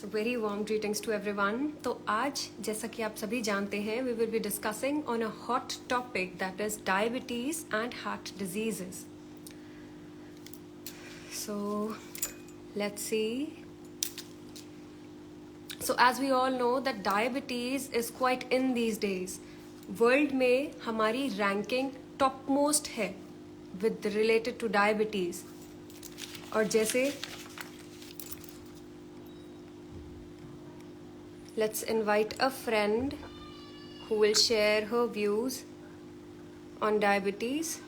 So very warm greetings to everyone. तो आज जैसा कि आप सभी जानते हैं we will be discussing on a hot topic that is diabetes and heart diseases. So let's see. So as we all know that diabetes is quite in these days. World में हमारी ranking topmost है with related to diabetes. और जैसे let's invite a friend who will share her views on diabetes.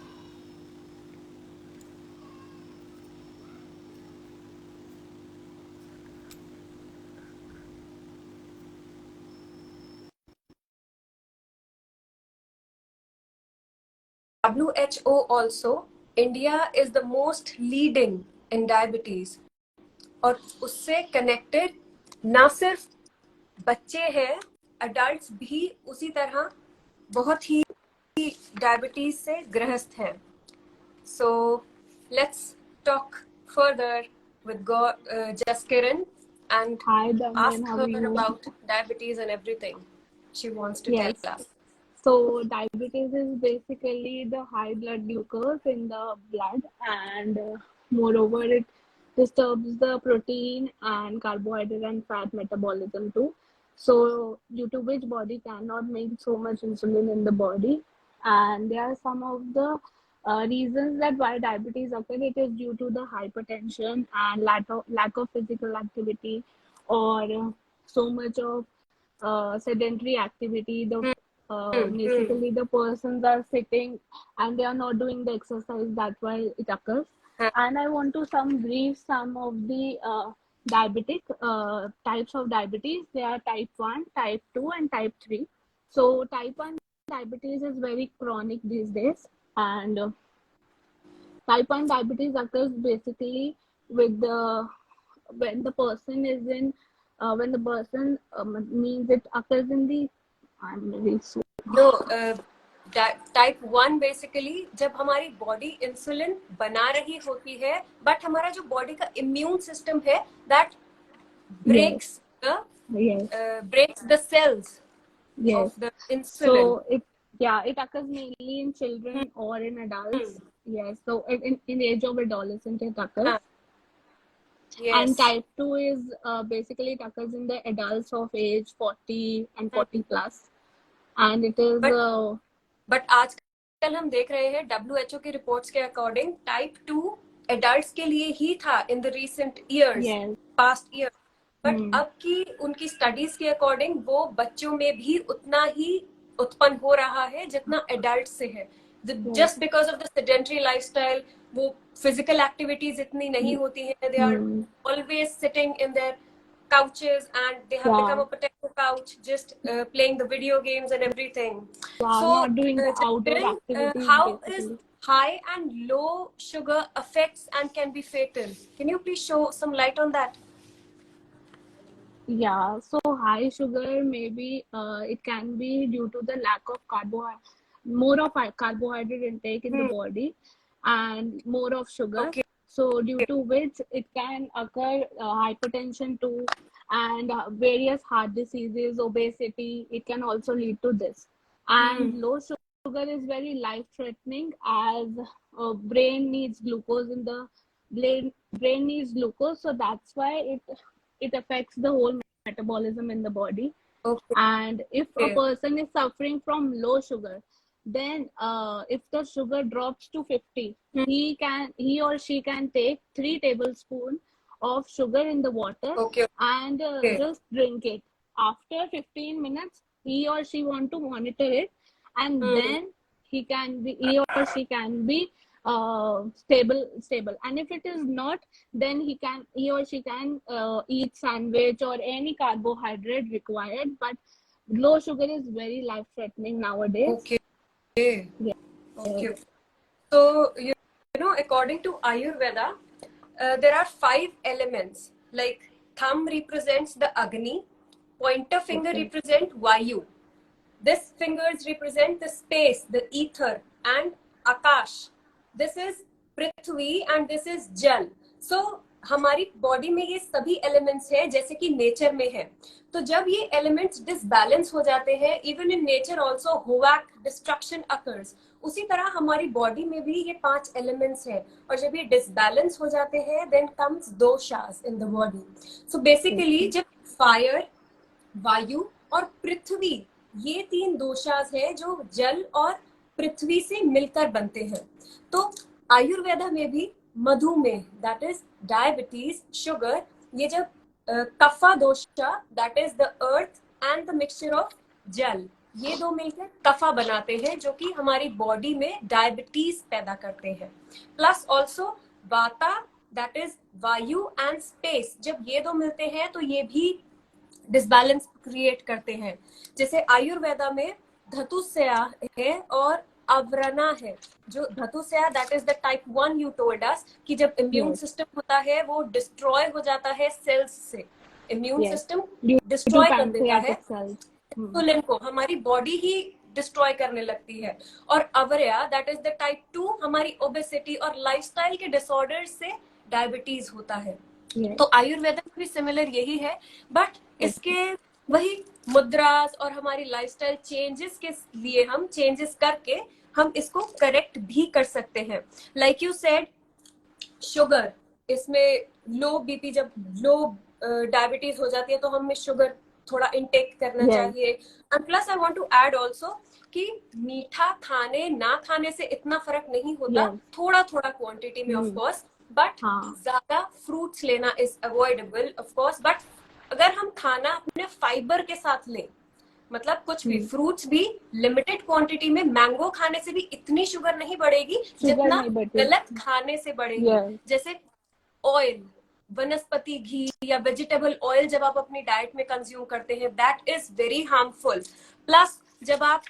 WHO also, India is the most leading in diabetes. और उससे connected ना सिर्फ बच्चे हैं, adults भी उसी तरह बहुत ही diabetes से ग्रस्त हैं. So let's talk further with Jaskiran and Hi, Daman, ask how her are you? about diabetes and everything she wants to Yes. tell us. So diabetes is basically the high blood glucose in the blood, and moreover, it disturbs the protein and carbohydrate and fat metabolism too. So due to which body cannot make so much insulin in the body, and there are some of the reasons that why diabetes occurs. It is due to the hypertension and lack of physical activity, or so much of sedentary activity. Basically the persons are sitting and they are not doing the exercise. That's why it occurs. And I want to some of the diabetic types of diabetes. They are type 1, type 2, and type 3. So type 1 diabetes is very chronic these days, and type 1 diabetes occurs basically with the when the person is in when the person means it occurs in the I'm very sorry. No, type 1 basically जब हमारी body insulin बना रही होती है, but हमारा जो body का immune system है that breaks the cells of the insulin. So it occurs mainly in children or in adults. Yes, so in the age of adolescent it occurs. Yes. And type 2 is basically it occurs in the adults of age 40 and 40 plus. And it is but आजकल हम देख रहे हैं WHO की reports के according type 2 adults के लिए ही था in the recent years, past year, but अब की उनकी स्टडीज के अकॉर्डिंग वो बच्चों में भी उतना ही उत्पन्न हो रहा है जितना एडल्ट से है. Just because of the sedentary lifestyle, वो फिजिकल एक्टिविटीज इतनी नहीं होती है. They are always sitting in their couches and they have become a potato couch, just playing the video games and everything. So not doing the outdoor activities. How is high and low sugar affects and can be fatal? Can you please show some light on that? Yeah, so high sugar maybe it can be due to the lack of carbohydrate intake in the body and more of sugar. Okay. So due to which it can occur hypertension too, and various heart diseases, obesity. It can also lead to this. And low sugar is very life threatening, as brain needs glucose in the brain needs glucose, so that's why it affects the whole metabolism in the body. Okay. And if a person is suffering from low sugar, then if the sugar drops to 50, he or she can take 3 tablespoons of sugar in the water and just drink it. After 15 minutes, he or she want to monitor it, and then he or she can be stable. And if it is not, then he or she can eat sandwich or any carbohydrate required. But low sugar is very life threatening nowadays. Okay. So you know, according to Ayurveda, there are 5 elements. Like thumb represents the Agni, pointer finger represent Vayu. This fingers represent the space, the ether, and Akash. This is Prithvi and this is Jal. So हमारी body में ये सभी elements है जैसे कि nature में है, तो जब ये एलिमेंट्स डिसबैलेंस हो जाते हैं, even in nature also havoc destruction occurs, उसी तरह हमारी बॉडी में भी ये 5 एलिमेंट्स हैं, और जब ये डिसबैलेंस हो जाते हैं then comes doshas in the body. So basically जब फायर, वायु और पृथ्वी, ये 3 दोषास है जो जल और पृथ्वी से मिलकर बनते हैं। तो आयुर्वेदा में भी मधुमेह दैट इज डायबिटीज, शुगर, ये जब kapha dosha that is the earth and the mixture of jal, ये दो मिलकर कफा बनाते हैं जो कि हमारी बॉडी में डायबिटीज पैदा करते हैं। प्लस ऑल्सो वाता दैट इज वायु एंड स्पेस, जब ये दो मिलते हैं तो ये भी डिसबैलेंस क्रिएट करते हैं। जैसे आयुर्वेदा में धतुस्या है और अवरना है। जो धतुस्या that is the type 1 you told us कि जब इम्यून सिस्टम होता है वो डिस्ट्रॉय हो जाता है सेल्स से, इम्यून सिस्टम डिस्ट्रॉय कर देता है इंसुलिन को, हमारी बॉडी ही डिस्ट्रॉय करने लगती है। और अवरया दैट इज द टाइप 2, हमारी ओबेसिटी और लाइफस्टाइल के डिसऑर्डर से डायबिटीज होता है। तो आयुर्वेदा में भी सिमिलर यही है, बट इसके वही मुद्रास और हमारी लाइफस्टाइल चेंजेस के लिए हम चेंजेस करके हम इसको करेक्ट भी कर सकते हैं। लाइक यू सेड शुगर, इसमें लो बीपी, जब लो डायबिटीज हो जाती है तो हमें शुगर थोड़ा इनटेक करना चाहिए। And plus I want to add also कि मीठा खाने ना खाने से इतना फर्क नहीं होता, थोड़ा थोड़ा क्वांटिटी में ऑफ कोर्स, बट ज्यादा फ्रूट्स लेना is avoidable of course. But अगर हम खाना अपने फाइबर के साथ लें, मतलब कुछ भी फ्रूट्स भी लिमिटेड क्वांटिटी में, मैंगो खाने से भी इतनी शुगर नहीं बढ़ेगी जितना गलत खाने से बढ़ेगी। जैसे ऑयल, वनस्पति घी या वेजिटेबल ऑयल जब आप अपनी डाइट में कंज्यूम करते हैं that is very harmful. Plus जब आप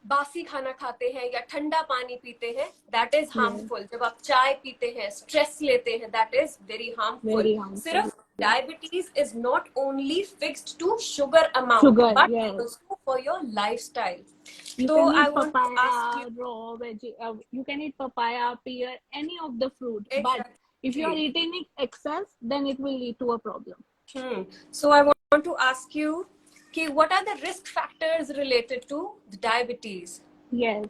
बासी खाना खाते हैं या ठंडा पानी पीते हैं दैट इज हार्मफुल। जब आप चाय पीते हैं, स्ट्रेस लेते हैं, दैट इज वेरी हार्मफुल। सिर्फ diabetes is not only fixed to sugar amount but also for your lifestyle. So I want to ask you, raw veggie, you can eat papaya, pear, any of the fruit, exactly. But if you are eating it excess, then it will lead to a problem. So I want to ask you, what are the risk factors related to the diabetes? Yes,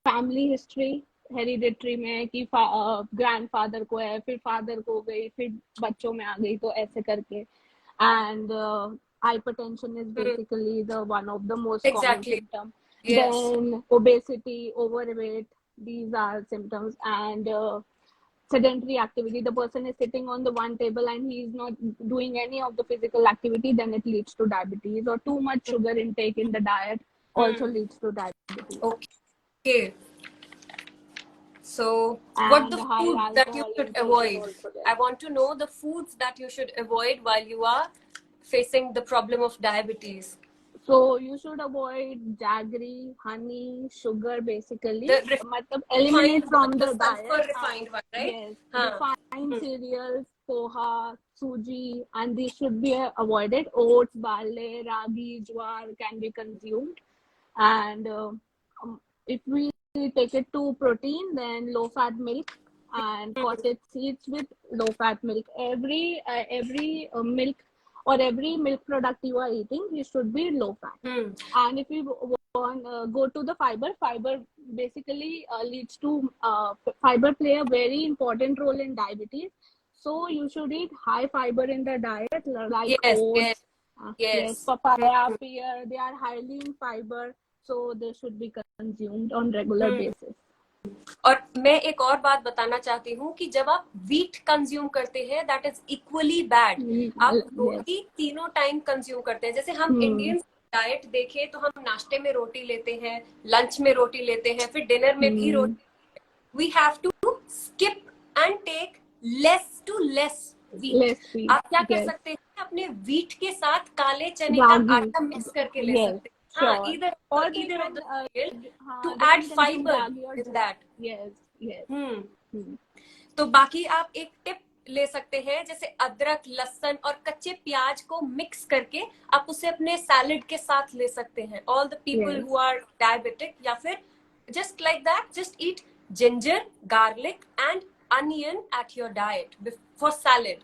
family history, hereditary में कि grandfather को है, फिर father को गई, फिर बच्चों में आ गई, तो ऐसे करके। And hypertension is basically the one of the most common symptoms. Yes. Then obesity, overweight, these are symptoms. And sedentary activity, the person is sitting on the one table and he is not doing any of the physical activity, then it leads to diabetes. Or too much sugar intake in the diet also leads to diabetes. Okay. So what the foods that you should avoid? I want to know the foods that you should avoid while you are facing the problem of diabetes. So you should avoid jaggery, honey, sugar, basically. Eliminate from the diet. Refined one, right? Yes. Refined cereals, poha, suji, and these should be avoided. Oats, barley, ragi, jowar can be consumed. And if we take it to protein, then low-fat milk and cottage seeds with low-fat milk. Every milk or every milk product you are eating, it should be low-fat. And if you want go to the fiber basically leads to fiber play a very important role in diabetes. So you should eat high fiber in the diet, like oats, papaya, pear. They are highly in fiber, so they should be consumed on regular basis. और मैं एक और बात बताना चाहती हूँ कि जब आप वीट कंज्यूम करते हैं दैट इज इक्वली बैड। आप रोटी तीनों टाइम कंज्यूम करते हैं। जैसे हम इंडियन डाइट देखें तो हम नाश्ते में रोटी लेते हैं, लंच में रोटी लेते हैं, फिर डिनर में भी रोटी। We have to skip and take less to less wheat. आप क्या कर सकते हैं, अपने वीट के साथ काले चने का आटा मिक्स करके ले सकते हैं। Either of the to add fiber in that. Yes. तो बाकी आप एक टिप ले सकते हैं, जैसे अदरक, लहसुन और कच्चे प्याज को मिक्स करके आप उसे अपने सैलेड के साथ ले सकते हैं। All the people who are diabetic, या फिर just like that, just eat ginger, garlic and onion at your diet for salad.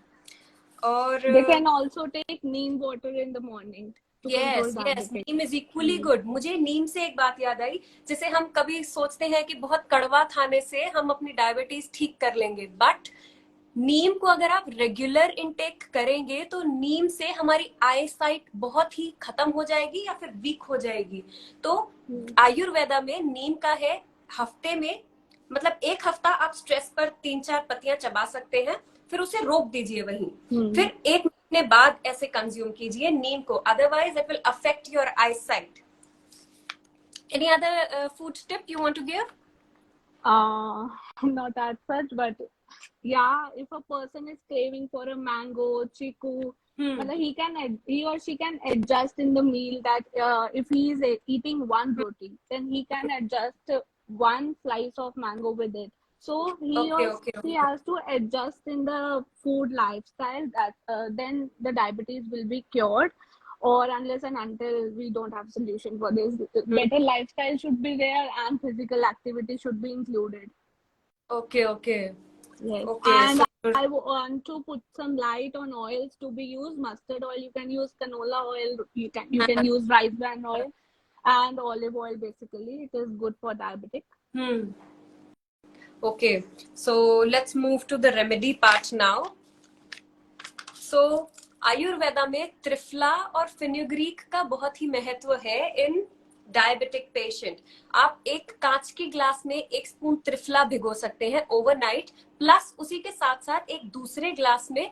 और they can also take neem water in the morning to control yes, diabetes. Neem is equally good. मुझे नीम से एक बात याद आई, जैसे हम कभी सोचते हैं कि बहुत कड़वा खाने से हम अपनी डायबिटीज ठीक कर लेंगे, बट नीम को अगर आप रेगुलर इनटेक करेंगे तो नीम से हमारी आई साइट बहुत ही खत्म हो जाएगी या फिर वीक हो जाएगी. तो आयुर्वेदा में नीम का है हफ्ते में, मतलब एक हफ्ता आप स्ट्रेस पर 3-4 पत्तियां चबा सकते हैं, फिर उसे रोक दीजिए वहीं, फिर एक महीने बाद ऐसे कंज्यूम कीजिए नीम को, otherwise it will affect your eyesight. Any other food tip you want to give? Not as such, but yeah, if a person is craving for a mango, chiku, he or she can adjust in the meal that if he is eating one roti, then he can adjust one slice of mango with it. So he has to adjust in the food lifestyle that then the diabetes will be cured. Or unless and until we don't have solution for this, better lifestyle should be there and physical activity should be included. Okay. Yes. Okay. And I want to put some light on oils to be used. Mustard oil, you can use canola oil, you can use rice bran oil and olive oil. Basically, it is good for diabetic. Okay, so let's move to the remedy part now. So Ayurveda में त्रिफला और fenugreek का बहुत ही महत्व है in diabetic patient. आप एक कांच के ग्लास में 1 स्पून त्रिफला भिगो सकते हैं ओवरनाइट, प्लस उसी के साथ साथ एक दूसरे ग्लास में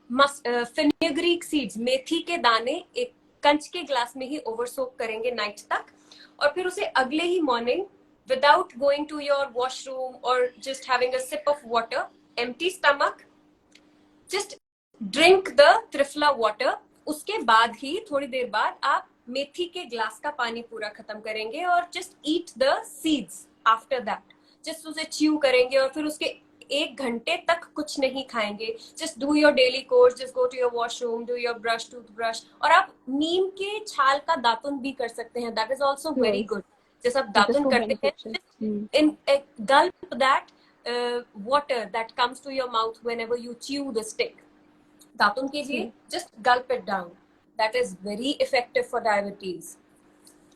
फेनुग्रीक सीड्स, मेथी के दाने, एक कंच के ग्लास में ही ओवर सोक करेंगे नाइट तक, और फिर उसे अगले ही morning without going to your washroom or just having a sip of water, empty stomach, just drink the trifla water. उसके बाद ही थोड़ी देर बाद आप मेथी के ग्लास का पानी पूरा खत्म करेंगे और just eat the seeds after that. just उसे च्यू करेंगे और फिर उसके 1 घंटे तक कुछ नहीं खाएंगे. just do your daily course, just go to your washroom, do your brush, toothbrush. और आप नीम के छाल का दातुन भी कर सकते हैं, that is also very good. जैसे आप दातुन करते हैं, in gulp that water that comes to your mouth whenever you chew the stick. दातुन कीजिए, just gulp it down. That is very effective for diabetes.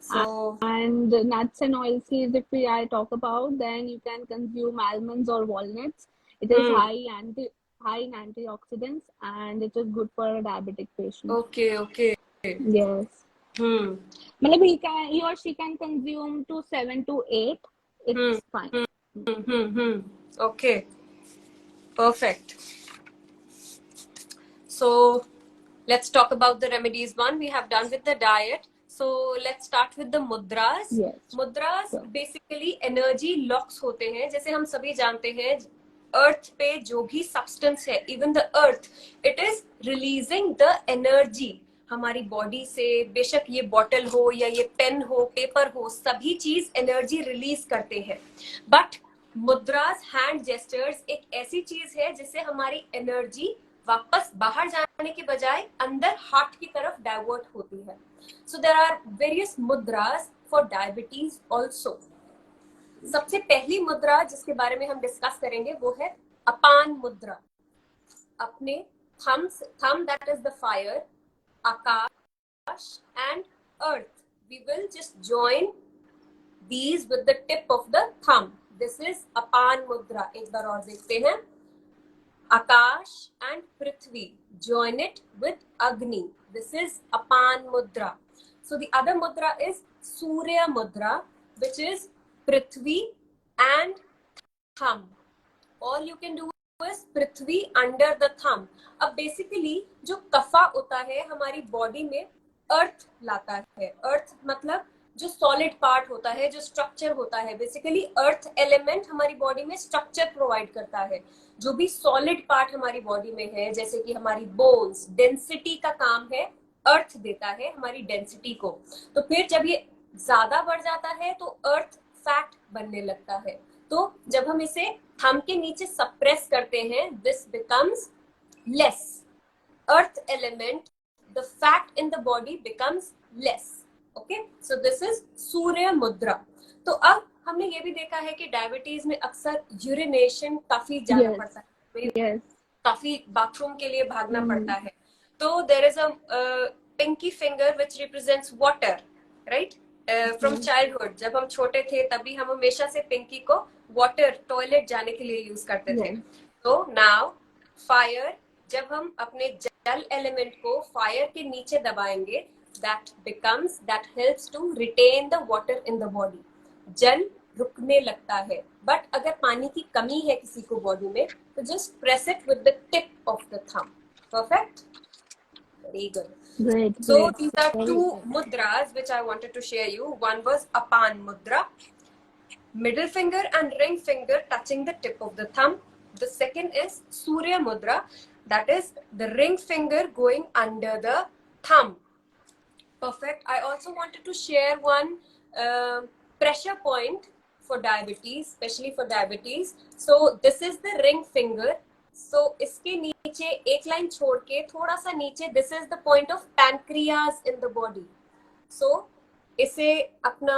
So and nuts and oilseeds, if I talk about, then you can consume almonds or walnuts. It is high in antioxidants and it is good for a diabetic patient. Okay. Yes. मतलब he or she can consume to 7 to 8. It's fine. Okay. Perfect. So let's talk about the remedies one. We have done with the diet. So let's start with the mudras. Yes. Mudras basically energy locks होते हैं. जैसे हम सभी जानते हैं, अर्थ पे जो भी सब्सटेंस है, even the earth, it is releasing the energy हमारी बॉडी से. बेशक ये बॉटल हो या ये पेन हो, पेपर हो, सभी चीज एनर्जी रिलीज करते हैं. बट मुद्रास, हैंड जेस्चर्स एक ऐसी चीज है जिससे हमारी एनर्जी वापस बाहर जाने के बजाय अंदर हार्ट की तरफ डाइवर्ट होती है. So there are various mudras for diabetes also. सबसे पहली मुद्रा जिसके बारे में हम डिस्कस करेंगे वो है अपान मुद्रा. अपने थम that is the fire, Akash and earth, we will just join these with the tip of the thumb. This is apan mudra. एक बार और देखते हैं. आकाश and prithvi, join it with agni. This is apan mudra. So the other mudra is surya mudra, which is prithvi and thumb. All you can do is prithvi under the thumb. अब basically जो कफा होता है हमारी body में, अर्थ लाता है. अर्थ मतलब जो सॉलिड पार्ट होता है, जो स्ट्रक्चर होता है. बेसिकली अर्थ एलिमेंट हमारी बॉडी में स्ट्रक्चर प्रोवाइड करता है. जो भी सॉलिड पार्ट हमारी बॉडी में है, जैसे कि हमारी बोन्स, डेंसिटी का काम है, अर्थ देता है हमारी डेंसिटी को. तो फिर जब ये ज्यादा बढ़ जाता है तो अर्थ फैट बनने लगता है. तो जब हम इसे थंब के नीचे सप्रेस करते हैं, this becomes less. Earth element, the fat in the body becomes less. Okay, so this is Surya Mudra. तो अब हमने ये भी देखा है कि डायबिटीज में अक्सर यूरिनेशन काफी ज्यादा पड़ता है, काफी बाथरूम के लिए भागना पड़ता है। तो there is a pinky finger which represents water, right? From childhood, जब हम छोटे थे तभी हम हमेशा से पिंकी को वाटर, टॉयलेट जाने के लिए यूज करते थे। तो नाउ फायर, जब हम अपने जल एलिमेंट को फायर के नीचे दबाएंगे, that helps to retain the water in the body. जल रुकने लगता है। बट अगर पानी की कमी है किसी को बॉडी में, तो just press it with the tip of the thumb. Perfect, very good. So these are two mudras which I wanted to share you. One was Apan Mudra, middle finger and ring finger touching the tip of the thumb. The second is Surya Mudra, that is the ring finger going under the thumb. Perfect. I also wanted to share one pressure point for diabetes, especially for diabetes. So this is the ring finger. So इसके नीचे एक line छोड़ के थोड़ा सा नीचे, this is the point of pancreas in the body. So इसे अपना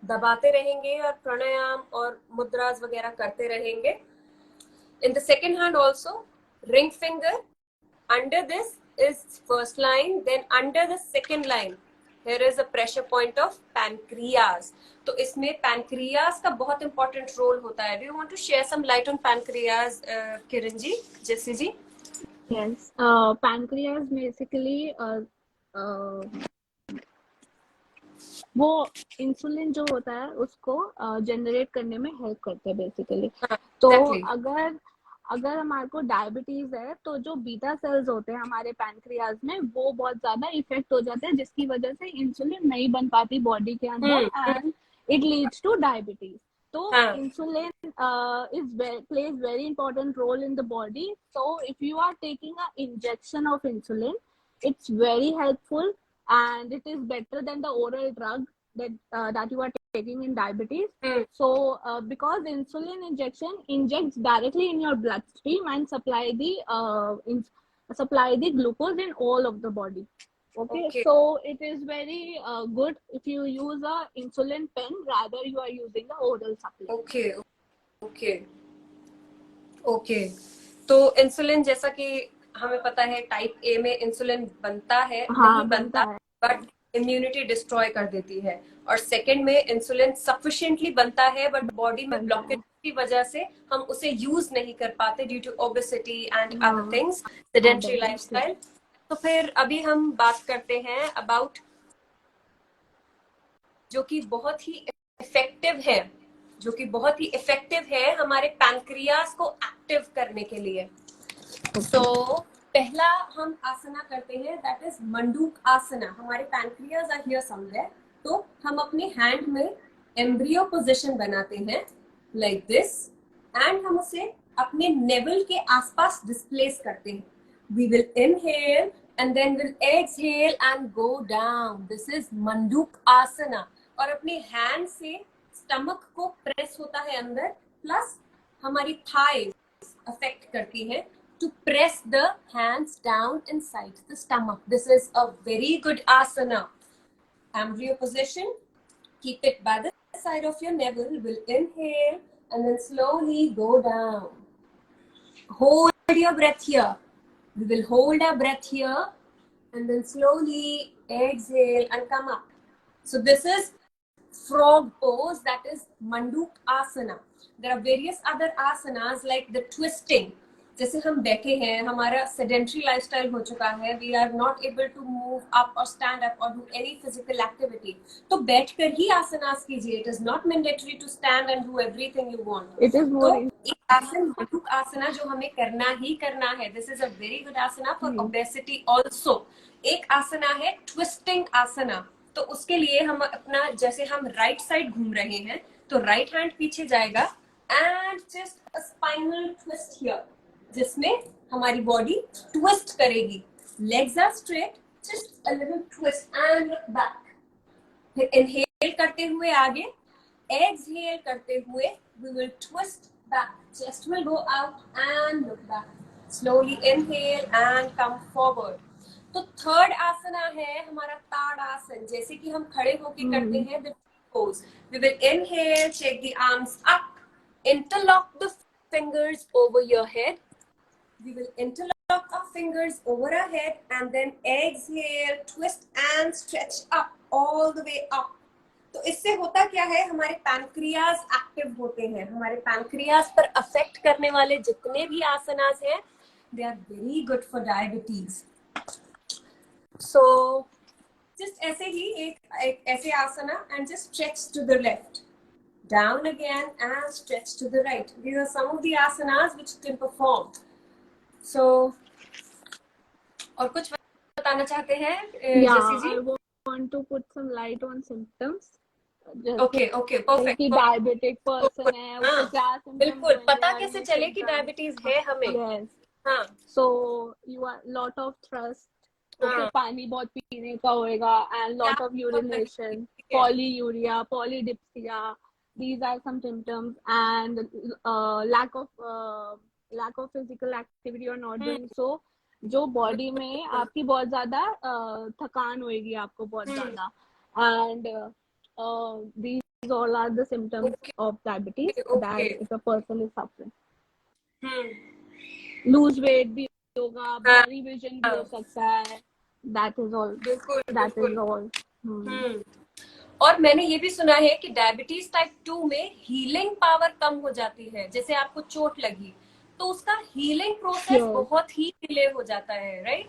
दबाते रहेंगे और प्राणायाम और मुद्रास वगैरह करते रहेंगे. In the second hand also, ring finger, under this is first line, then under the second line here is a pressure point of pancreas. तो इसमें pancreas का बहुत important role होता है. Do you want to share some light on pancreas, Kiran ji, जैसी जी? Yes, pancreas basically वो insulin जो होता है उसको जनरेट करने में हेल्प करते हैं बेसिकली. तो अगर हमारे को डायबिटीज है तो जो बीटा सेल्स होते हैं हमारे पैनक्रियाज में वो बहुत ज्यादा इफेक्ट हो जाते हैं, जिसकी वजह से इंसुलिन नहीं बन पाती बॉडी के अंदर and it leads to diabetes. तो insulin plays very important role in the body. So if you are taking an injection of insulin, it's very helpful and it is better than the oral drug that you are taking in diabetes. So because insulin injection injects directly in your bloodstream and supply the glucose in all of the body. Okay. So it is very good if you use a insulin pen rather you are using the oral supplement. Okay. तो insulin, जैसा कि हमें पता है type A में insulin बनता है, नहीं बनता है, बट इम्यूनिटी डिस्ट्रॉय कर देती है. और सेकंड में इंसुलिन सफिशिएंटली बनता है बट बॉडी में ब्लॉकेज की वजह से हम उसे यूज नहीं कर पाते due to obesity and other things, sedentary lifestyle. तो फिर अभी हम बात करते हैं अबाउट जो कि बहुत ही इफेक्टिव है हमारे पैनक्रियास को एक्टिव करने के लिए. तो पहला हम आसना करते हैं, दैट इज मंडूक आसना. हमारे पैनक्रियास आर हियर समवेयर. तो हम अपने हैंड में एम्ब्रियो पोजीशन बनाते हैं लाइक दिस एंड हम उसे अपने नेवल के आसपास डिस्प्लेस करते हैं. We will inhale and then we'll exhale and go down. This is Manduk Asana. और अपने हैंड से स्टमक को प्रेस होता है अंदर, प्लस हमारी थाइज अफेक्ट करती है to press the hands down inside the stomach. This is a very good asana. Embryo position. Keep it by the side of your navel. We'll inhale and then slowly go down. Hold your breath here. We will hold our breath here and then slowly exhale and come up. So this is frog pose, that is Manduk Asana. There are various other asanas like the twisting. जैसे हम बैठे हैं, हमारा sedentary lifestyle हो चुका है, we are not able to move up or stand up or do any physical activity. तो बैठकर ही आसनास कीजिए. It is not mandatory to stand and do everything you want. It is more. तो एक आसन मंडूक आसना जो हमें करना ही करना है. This is a very good asana for obesity also. एक आसना है twisting आसना. तो उसके लिए हम अपना, जैसे हम राइट साइड घूम रहे हैं तो राइट हैंड पीछे जाएगा and just a spinal twist here, जिसमें हमारी बॉडी ट्विस्ट करेगी. Legs are straight, just a little twist and look back. फिर इनहेल करते हुए आगे, एक्सहेल करते हुए we will twist back, chest will go out and look back. Slowly inhale and come forward. तो थर्ड आसना है हमारा ताड़ासन. जैसे कि हम खड़े होके करते हैं, pose. We will inhale, take the arms up, interlock the fingers over your head. We will interlock our fingers over our head and then exhale, twist and stretch up all the way up. तो इससे होता क्या है, हमारे pancreas active होते हैं. हमारे pancreas पर अफेक्ट करने वाले जितने भी आसनास हैं, they are very good for diabetes. So just ऐसे ही एक ऐसे asana and just stretch to the left, down again and stretch to the right. These are some of the asanas which you can perform. So, और कुछ बताना चाहते हैं जैसी जी? I want to put some light on symptoms. Okay, perfect. कि diabetic person है, उसको क्या symptoms बिल्कुल पता कैसे चले कि डायबिटीज है हमें? Yes. हाँ. So you are lot of thirst. Okay, पानी बहुत पीने का होएगा and lot of urination, polyuria, polydipsia. These are some symptoms, and lack of physical activity or not doing so. जो बॉडी में आपकी बहुत ज्यादा थकान होएगी, आपको बहुत ज्यादा, and these all are the symptoms of diabetes that if a person is suffering. Lose weight भी होगा, blurry vision भी हो सकता है. That is all. That is all. और मैंने ये भी सुना है कि डायबिटीज टाइप 2 में हीलिंग पावर कम हो जाती है. जैसे आपको चोट लगी तो उसका हीलिंग प्रोसेस बहुत ही डिले हो जाता है, राइट?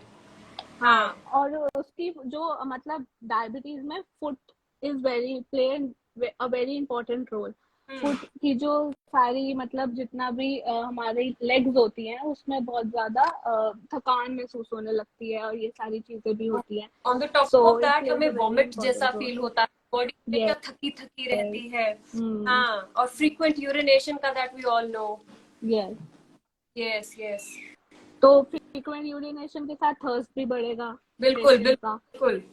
हाँ. और उसकी जो मतलब डायबिटीज में foot is play a very important role. Foot की जो सारी मतलब जितना भी हमारी लेग्स होती हैं, उसमें बहुत ज्यादा थकान महसूस होने लगती है और ये सारी चीजें भी होती हैं. On the top of that हमें वॉमिट जैसा फील होता है, बॉडी क्या थकी रहती है. हाँ, और फ्रीक्वेंट यूरिनेशन का that we all know. Yes. तो फ्रीक्वेंट यूरिनेशन के साथ थर्स्ट भी बढ़ेगा. बिल्कुल.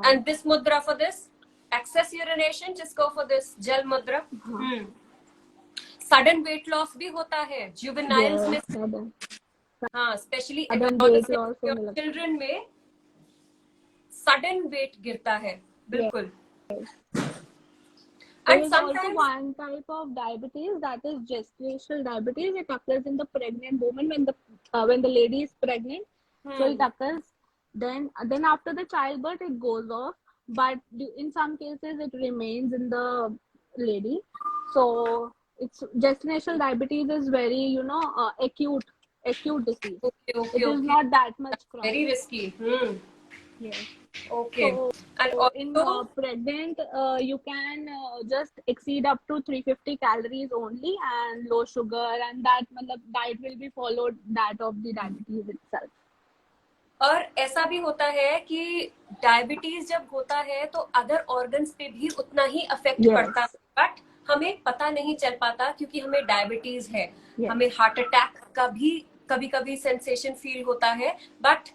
And this mudra for this excess urination, just go for this jal mudra. Sudden weight loss भी होता है juveniles में. हाँ, especially children में sudden weight गिरता है. बिल्कुल. And sometimes also one type of diabetes, that is gestational diabetes. It occurs in the pregnant woman when the lady is pregnant. So it occurs then after the childbirth it goes off. But in some cases it remains in the lady. So it's gestational diabetes is very acute disease. It is not that much chronic. Very risky. Yes. Okay. So, and in pregnant you can just exceed up to 350 calories only and low sugar, and that diet will be followed that of the diabetes itself. और ऐसा भी होता है कि diabetes जब होता है तो अदर ऑर्गन्स पे भी उतना ही अफेक्ट पड़ता है, बट हमें पता नहीं चल पाता क्योंकि हमें डायबिटीज है. हमें हार्ट अटैक का भी कभी कभी सेंसेशन फील होता है, बट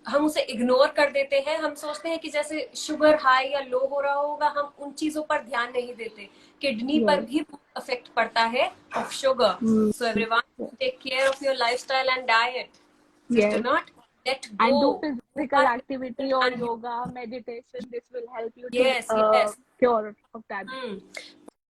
हम उसे इग्नोर कर देते हैं. हम सोचते हैं कि जैसे शुगर हाई या लो हो रहा होगा, हम उन चीजों पर ध्यान नहीं देते. किडनी पर भी अफेक्ट पड़ता है of sugar. So everyone take care of your lifestyle and diet. Yes. Do not let go. And do physical activity or yoga, meditation. This will help you to cure of diabetes.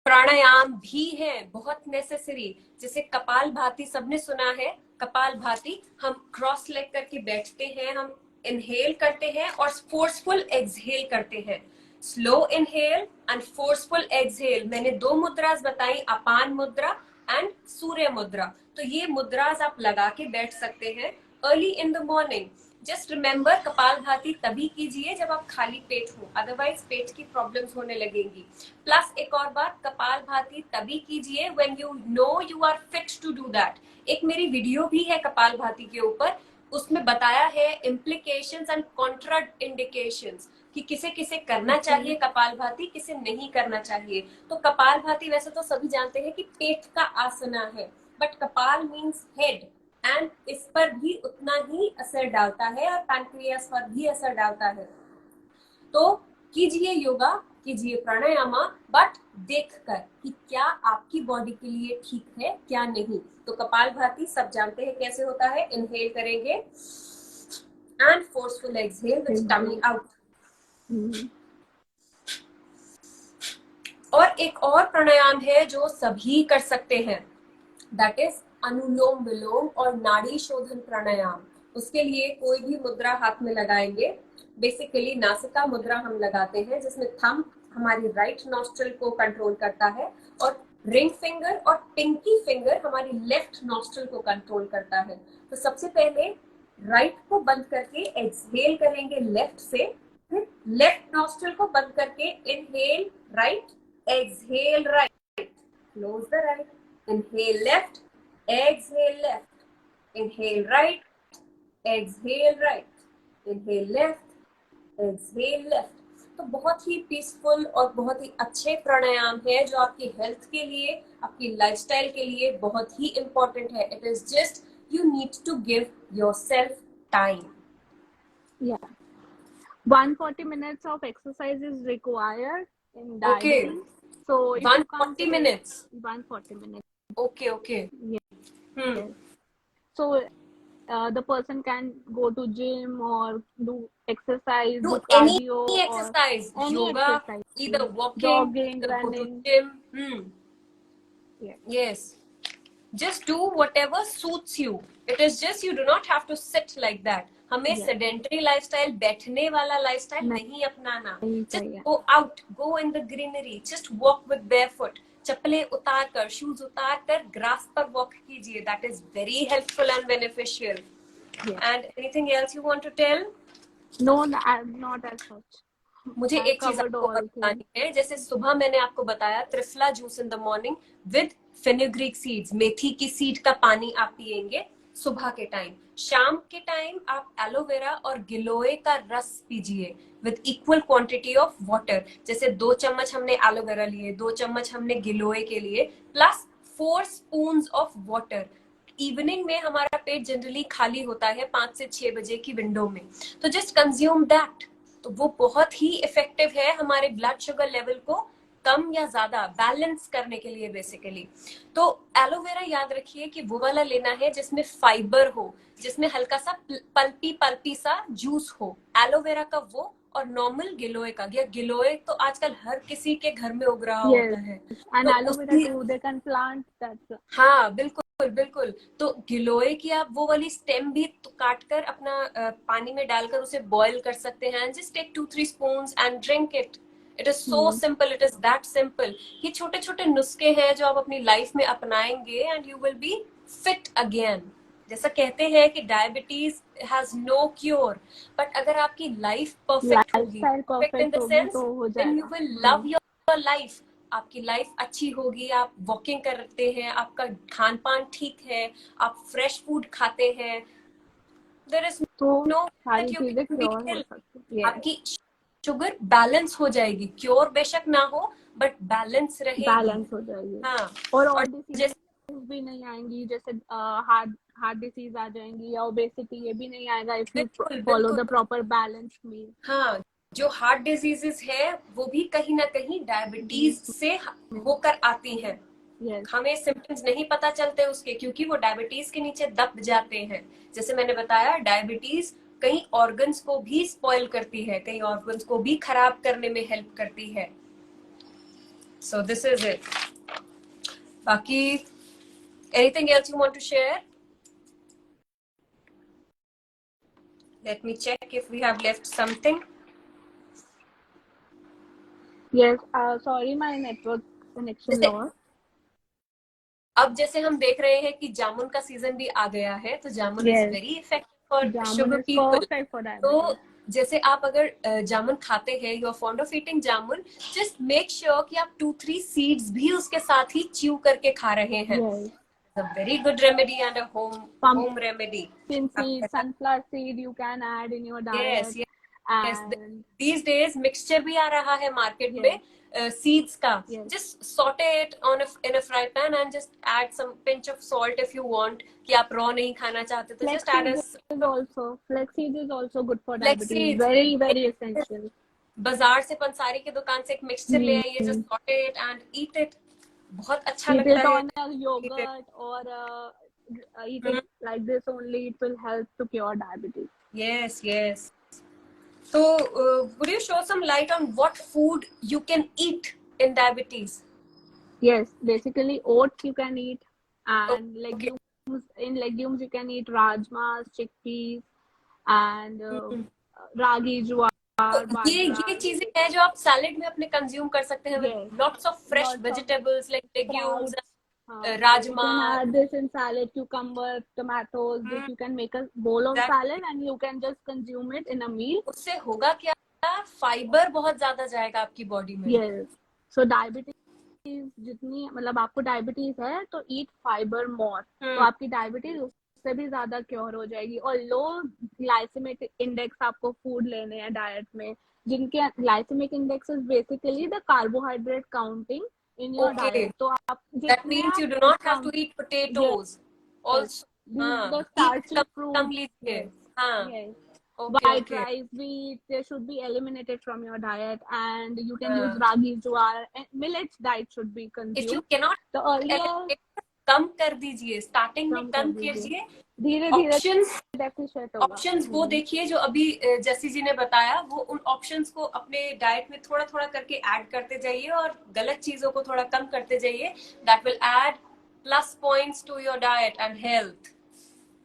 प्राणायाम भी है बहुत necessary. जैसे कपाल भाती सबने सुना है. कपाल भाती हम क्रॉस लेग करके बैठते हैं, हम इनहेल करते हैं और फोर्सफुल एक्सहेल करते हैं. Slow inhale and forceful exhale. मैंने 2 मुद्रास बताई, अपान मुद्रा एंड सूर्य मुद्रा. तो ये मुद्रास आप लगा के बैठ सकते हैं early in the morning. Just remember, kapalbhati तभी कीजिए जब आप खाली पेट हो, अदरवाइज पेट की प्रॉब्लम्स होने लगेंगी. प्लस एक और बात, कपालभाति तभी कीजिए when you know you are fit to do that. एक मेरी वीडियो भी है कपालभाति के ऊपर, उसमें बताया है इम्प्लीकेशंस एंड कॉन्ट्रा इंडिकेशंस कि किसे किसे करना चाहिए कपालभाति, किसे नहीं करना चाहिए. तो कपालभाति वैसे तो सभी जानते हैं कि पेट का आसना है, बट कपाल मीन्स हेड, एंड इस पर भी उतना ही असर डालता है और पैनक्रियास पर भी असर डालता है. तो कीजिए योगा, कीजिए प्राणायाम, बट देखकर कि क्या आपकी बॉडी के लिए ठीक है क्या नहीं. तो कपालभाति सब जानते हैं कैसे होता है. इनहेल करेंगे and forceful exhale with tummy out. और एक और प्राणायाम है जो सभी कर सकते हैं, दैट इज अनुलोम विलोम और नाड़ी शोधन प्राणायाम। उसके लिए कोई भी मुद्रा हाथ में लगाएंगे। बेसिकली नासिका मुद्रा हम लगाते हैं, जिसमें थंब हमारी राइट नॉस्ट्रल को कंट्रोल करता है और रिंग फिंगर और पिंकी फिंगर हमारी लेफ्ट नॉस्ट्रल को कंट्रोल करता है। तो सबसे पहले राइट को बंद करके एक्सहेल करेंगे लेफ्ट से, फिर लेफ्ट नॉस्ट्रल को बंद करके inhale right, exhale right, close the right, inhale left, exhale left, inhale right, exhale right, inhale left, exhale left। तो बहुत ही पीसफुल और बहुत ही अच्छे प्राणायाम है जो आपकी हेल्थ के लिए, आपकी लाइफस्टाइल के लिए बहुत ही इंपॉर्टेंट है। It is just you need to give yourself time. Yeah, 140 minutes of exercise is required in diabetes. Okay. So if 140 minutes. 140 minutes. Okay. Yes. Hmm. Yes. So the person can go to gym or do exercise, Do cardio, any exercise, or any yoga, exercise, either walking, jogging, either go to running. gym. Yes. Yes. Just do whatever suits you. It is just you do not have to sit like that. हमें sedentary lifestyle, बैठने वाला lifestyle नहीं अपनाना. Just go out, go in the greenery, just walk with barefoot. चप्पलें उतार कर, shoes उतार कर ग्रास पर वॉक कीजिए. That is very helpful and beneficial. Yes. And anything else you want to tell? No, not as such. मुझे एक चीज आपको बतानी है। जैसे सुबह मैंने आपको बताया triphala juice in the morning with fenugreek seeds, मेथी की सीड का पानी आप पिएंगे सुबह के टाइम। शाम के टाइम आप एलोवेरा और गिलोय का रस पीजिए with equal quantity of water. जैसे 2 चम्मच हमने एलोवेरा लिए, 2 चम्मच हमने गिलोय के लिए, plus 4 spoons of water. Evening में हमारा पेट जनरली खाली होता है 5 से 6 बजे की विंडो में, तो जस्ट कंज्यूम दैट। तो वो बहुत ही इफेक्टिव है हमारे ब्लड शुगर लेवल को कम या ज्यादा बैलेंस करने के लिए बेसिकली। तो एलोवेरा याद रखिए कि वो वाला लेना है जिसमें फाइबर हो, जिसमें हल्का सा पल्पी सा जूस हो। एलोवेरा का वो, और नॉर्मल गिलोय का। गिलोय तो आजकल हर किसी के घर में उग रहा होता है। And aloe vera too, they can plant that. हाँ बिल्कुल। तो गिलोय की आप वो वाली स्टेम भी तो काट कर अपना पानी में डालकर उसे बॉईल कर सकते हैं। Just take 2-3 spoons and drink it. It is so simple, it is that simple. ये छोटे छोटे नुस्खे हैं जो आप अपनी लाइफ में अपनाएंगे and you will be fit again. जैसा कहते हैं कि diabetes has no cure, but अगर आपकी लाइफ परफेक्ट होगी, perfect in the sense, then you will love your life. आपकी लाइफ अच्छी होगी, आप वॉकिंग करते हैं, आपका खान पान ठीक है, आप फ्रेश फूड खाते हैं, देयर इज नो आपकी शुगर बैलेंस हो जाएगी। क्योर बेशक ना हो बट बैलेंस रहेगी, बैलेंस हो जाएगी। हाँ। और डिसीज भी नहीं आएंगी, जैसे हार्ट डिसीज आ जाएंगी या ओबेसिटी, ये भी नहीं आएगा if you follow the proper balance meal. हाँ, जो हार्ट डिजीजेस है वो भी कहीं ना कहीं डायबिटीज से होकर आती हैं। हमें सिम्टम्स नहीं पता चलते उसके, क्योंकि वो डायबिटीज के नीचे दब जाते हैं। जैसे मैंने बताया, डायबिटीज कई ऑर्गन्स को भी स्पॉइल करती है, कई ऑर्गन्स को भी खराब करने में हेल्प करती है। So this is it. बाकी anything else you want to share? Let me check if we have left something. Yes, sorry, my network connection lost. अब जैसे हम देख रहे हैं कि जामुन का सीजन भी आ गया है, तो jamun is very effective for sugar people. तो जैसे आप अगर जामुन खाते हैं, you are fond of eating jamun, just make sure कि आप 2-3 सीड्स भी उसके साथ ही च्यू करके खा रहे हैं। A very good remedy and a home remedy. Pumpkin seed, sunflower seed you can add in your diet. Yes. These days mixture भी आ रहा है market में seeds का. Just saute it in a fry pan and just add some pinch of salt if you want. कि आप raw नहीं खाना चाहते तो just add flax seed is also good for diabetes. Very very essential. बाजार से पंसारी की दुकान से एक mixture ले आइए, just saute it and eat it. बहुत अच्छा लगता है। Eat it on yogurt or eat it like this only. It will help to cure diabetes. Yes. So, would you show some light on what food you can eat in diabetes? Yes, basically oats you can eat, and Okay. legumes. In legumes you can eat rajmas, chickpeas, and ragi, तो jowar, ये bajra. चीजें हैं जो आप salad में अपने consume कर सकते हैं with Yes, lots of fresh lots of vegetables like legumes, sprouts. You rajma. can add this in salad, cucumber, tomatoes. This hmm, you can make a bowl of exactly. salad, and you can just consume it in a meal. उससे होगा क्या, fibre बहुत ज्यादा जाएगा आपकी body में. Yes. So diabetes, जितनी मतलब आपको डायबिटीज है तो ईट फाइबर मोर, तो हम्म. आपकी डायबिटीज उससे भी ज्यादा क्योर हो जाएगी. और लो ग्लाइसेमिक इंडेक्स आपको फूड लेने हैं डाइट में, जिनके glycemic index is basically the carbohydrate counting in your okay, diet. तो आप दैट जितने मीन्स आप यू डू नॉट हैव कम. To eat Yes, potatoes also. these the हाँ, घी starchy कम कम fruits. लीजिए. Yes, हाँ. yes. Okay White okay. rice, wheat, they should be eliminated from your diet, and you can use हाँ. ragi, jowar, and millets diet should be if you consumed. Can not The earlier कम कर दीजिए, starting में कम कर कम दीजिए, कीजिए. धीरे धीरे options deficient होगा. ऑप्शंस वो देखिए जो अभी जैसी जी ने बताया, वो उन ऑप्शंस को अपने डाइट में थोड़ा थोड़ा करके ऐड करते जाइए और गलत चीजों को थोड़ा कम करते जाइए. That will add plus points to your diet and health.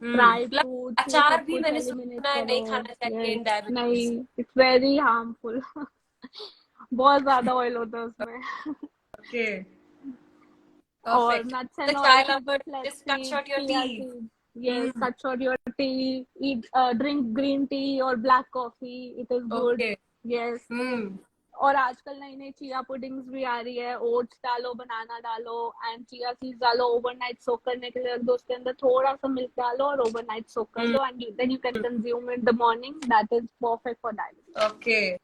Dry plus fruits ये अचार सब भी कुछ मैंने एलिमिनेट सुना है करो. नहीं खाना चाहिए यस, इन डायबिटीज. नहीं, इट्स वेरी हार्मफुल. बहुत ज्यादा ऑयल होता है उसमें. ओके, और परफेक्ट. nuts द and चाय oil seeds, lover, flax just cut seeds, short your T. chia seeds. Yes, cut short your tea. Eat, drink green tea or black coffee. It is good. Okay. Yes. और आजकल नई नई chia puddings भी आ रही है. Oats डालो, बनाना डालो, and chia seeds डालो. ओवरनाइट सोक करने के लिए रख दो. उसके अंदर थोड़ा सा मिल्क डालो और ओवरनाइट सोक कर दो, and then you can consume in the morning. That is perfect for diabetes. Okay.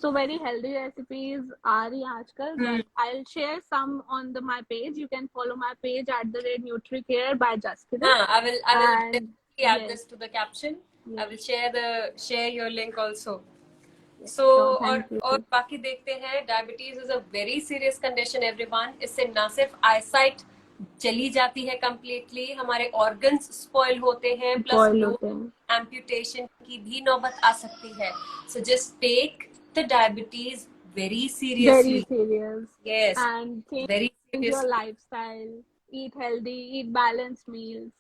So very healthy recipes are aajkal, but I'll share some on my page. You can follow my page at the red NutriCare by Jaskiran. I will And definitely add yes, this to the caption. yes, I will share your link also. yes. So Sure, thank you. और बाकी देखते हैं. Diabetes is a very serious condition everyone. इससे ना सिर्फ eyesight चली जाती है कंप्लीटली, हमारे ऑर्गन्स स्पॉइल होते हैं, प्लस Boil होते हैं. एम्पुटेशन की भी नौबत आ सकती है. So just take the diabetes very seriously. Very serious. Yes, And very change your seriously. lifestyle. Eat healthy. Eat balanced meals.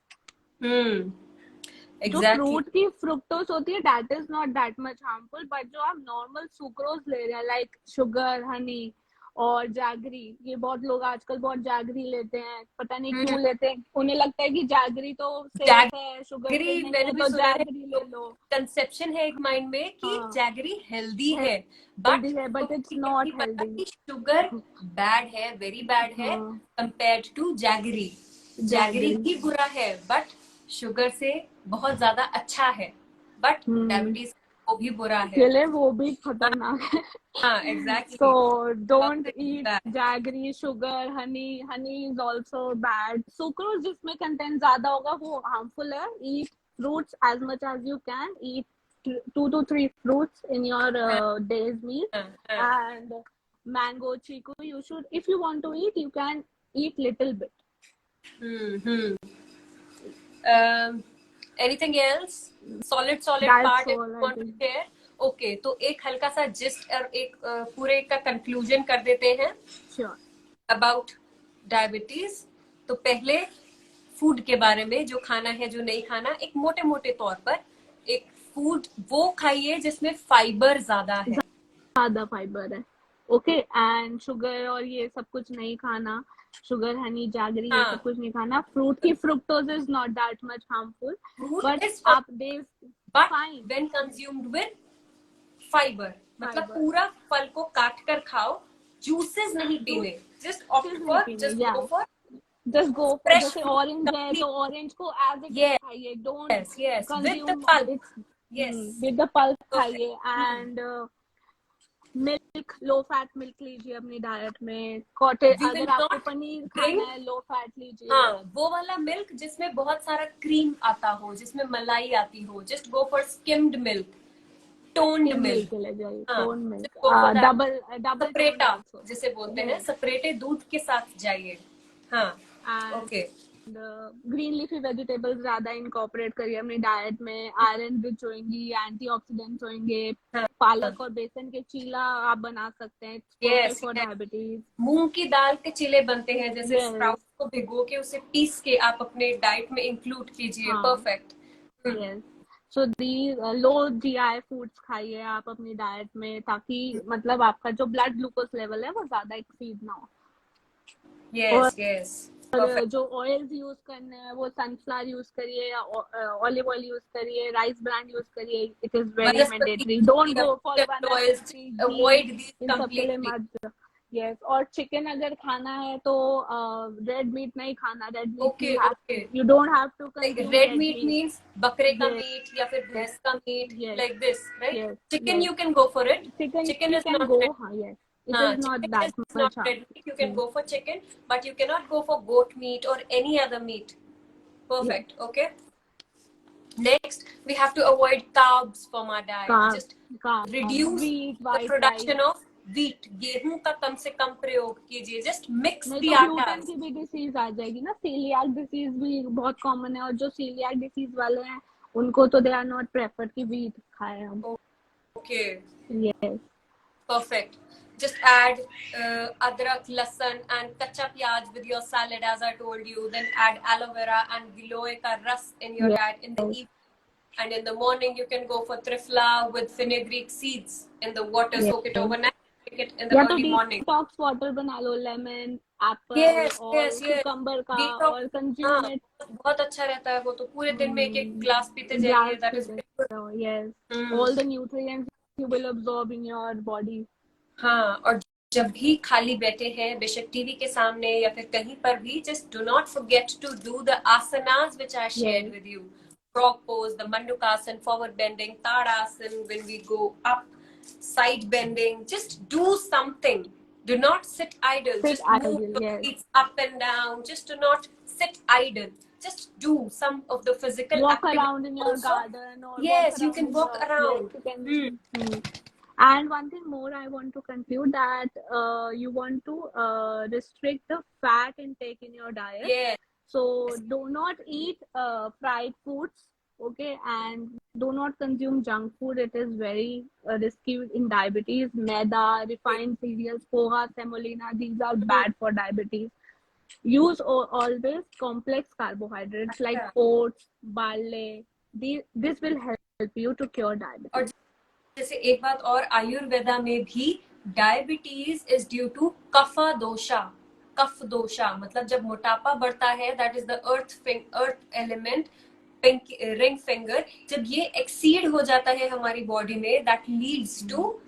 जो Exactly. फ्रूट की फ्रुक्टोज होती है, that is not that much harmful. But जो आप normal sucrose ले रहे हैं, like sugar, Honey और जैगरी, ये बहुत लोग आजकल बहुत जैगरी लेते हैं. पता नहीं क्यों लेते हैं. उन्हें लगता है कि जैगरी तो सेफ है, शुगर जैगरी नहीं मैंने है, भी तो सुना है. जैगरी ले लो. कंसेप्शन है एक माइंड में कि हाँ, जैगरी हेल्दी है, हेल्दी है, बट इट्स नॉट पता हेल्दी. कि शुगर बैड है, वेरी बैड है कंपेयर्ड टू जैगरी. जैगरी भी बुरा है, बट शुगर से बहुत ज्यादा अच्छा है. बट डायबिटीज वो भी बुरा है, के लिए वो भी खतरनाक है. हाँ exactly. So don't eat jaggery, sugar, honey. Honey is also bad. Sucrose जिसमें content ज्यादा होगा वो harmful है. Eat fruits as much as you can. Eat 2 to 3 fruits in your day's meal. And mango, chiku, you should, if you want to eat, you can eat little bit. Anything else? Solid That's part if all you I want to think. share. Okay, तो एक हल्का सा gist और एक पूरे का conclusion कर देते हैं Sure. About diabetes. तो पहले फूड के बारे में, जो खाना है जो नहीं खाना, एक मोटे मोटे तौर पर एक फूड वो खाइए जिसमें फाइबर ज्यादा है. ज्यादा फाइबर है. ओके. एंड शुगर और ये सब कुछ नहीं खाना. शुगर, हनी, जैगरी, ये सब कुछ नहीं खाना. फ्रूट की fructose is not that much harmful, but आप but when consumed with fibre, मतलब पूरा फल को काट कर खाओ. जूसेस नहीं पीने. जस्ट गो फॉर जैसे ऑरेंज है तो ऑरेंज को एज इट इज खाइए. Don't consume with the pulp खाइए. And milk, low fat milk लीजिए अपनी डाइट में. कॉटेज, अगर आपको पनीर खाना है, लो फैट लीजिए. हाँ, वो वाला मिल्क जिसमें बहुत सारा क्रीम आता हो, जिसमें मलाई आती हो. Just go for skimmed milk, toned milk. Tone milk, double सपरेटा जिसे बोलते हैं, सपरेटे दूध के साथ जाइए. हाँ, ओके. ग्रीन लीफी वेजिटेबल्स ज्यादा इनकॉर्पोरेट करिए अपनी डाइट में, आयरन रिच होंगी, एंटीऑक्सीडेंट्स होंगे। पालक और बेसन के चीला आप बना सकते हैं, परफेक्ट फॉर डायबिटीज। मूंग की दाल के चीले बनते हैं, जैसे Yes. स्प्राउट को भिगो के उसे पीस के आप अपने डाइट में इंक्लूड कीजिए। हाँ। परफेक्ट। यस, सो दी लो जीआई फूड्स खाइए आप अपनी डाइट में, ताकि मतलब आपका जो ब्लड ग्लूकोज लेवल है वो ज्यादा एक्सीड ना हो। Yes yes. और जो ऑयल्स यूज करने हैं वो सनफ्लावर यूज करिए या ऑलिव ऑयल यूज करिए, राइस ब्रांड यूज करिए। It is very mandatory. Don't go for avoid these इन सब के लिए कंप्लीटली। मत। यस, और चिकन अगर खाना है तो रेड मीट नहीं खाना। Red meat you don't have to consume red meat means बकरे का मीट या फिर भैंस का meat, Yes. Like this, right? Chicken Yes. You can go for it. Chicken is you can not go. Red. Yes, it is not Chicken that is much not red meat. You can harm. go for chicken, but you cannot go for goat meat or any other meat. Yes. Perfect. Okay. Next, we have to avoid carbs from our diet. Just reduce wheat, the white production rice. of wheat. गेहूं का कम से कम प्रयोग कीजिए. Just mix नहीं the तो gluten आटा. की भी डिसीज आ जाएगी ना। सीलियाक डिसीज भी बहुत कॉमन है, और जो सीलियाक डिसीज वाले हैं उनको तो दे आर नॉट प्रेफर्ड कि व्हीट खाएं हम। Okay. Yes. Perfect. Just add adrak, lasan and kacha pyaj with your salad, as I told you. Then add aloe vera and giloy ka ras in your diet in the evening. And in the morning, you can go for trifla with fenugreek seeds in the water. Soak it overnight. Drink it in the या तो early morning. Detox water बना लो, lemon, Apple Yes, और yes, yes. Cucumber का, Detox. और consume हाँ, it. बहुत अच्छा रहता है वो तो। पूरे दिन में एक एक ग्लास पीते जाइए. That is very good. Yes, all the nutrients you will absorb in your body. हाँ, और जब भी खाली बैठे हैं, बेशक टीवी के सामने या फिर कहीं पर भी, just do not forget to do the asanas which I shared with you. Frog pose, the Mandukasana, forward bending, Tadasana when we go up, side bending. Just do something. Do not sit idle. Just move your feet up and down. Just do not sit idle. Just do some of the physical walk activity around in your also. garden, or Yes, you can walk around. Yes, you can. And one thing more I want to conclude, that you want to restrict the fat intake in your diet. Yes. So do not eat fried foods, okay, and do not consume junk food. It is very risky in diabetes. Maida, refined cereals, poha, semolina, these are bad for diabetes. Use always complex carbohydrates like oats, barley. This will help you to cure diabetes. और जैसे एक बात और, आयुर्वेदा में भी diabetes is due to kapha dosha. Kapha dosha मतलब जब मोटापा बढ़ता है, that is the earth element, ring finger. जब ये एक्सीड हो जाता है हमारी बॉडी में, that leads to